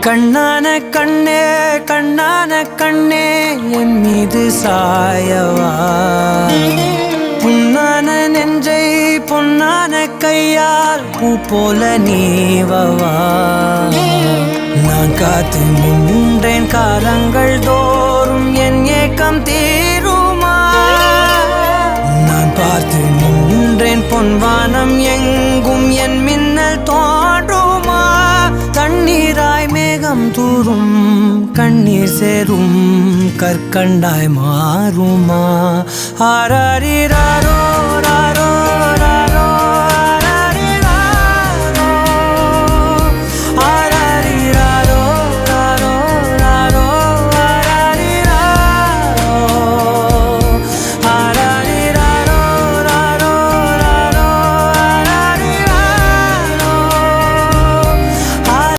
கண்ணான கண்ணே கண்ணான கண்ணே என் மீது சாயவா புண்ணான நெஞ்சை பொன்னான கையால் பூ போல நீவவா நான் காத்து நின்றேன் காலங்கள் தோறும் என் ஏக்கம் தீருமா நான் பார்த்து நின்றேன் பொன்வானம் எங்கும் என் மின்னல் தோன்றுமா தண்ணீராய் மேகம் தூரும் கண்ணீர் சேரும் கற்கண்டாய் மாறுமா ஆராரிராரோ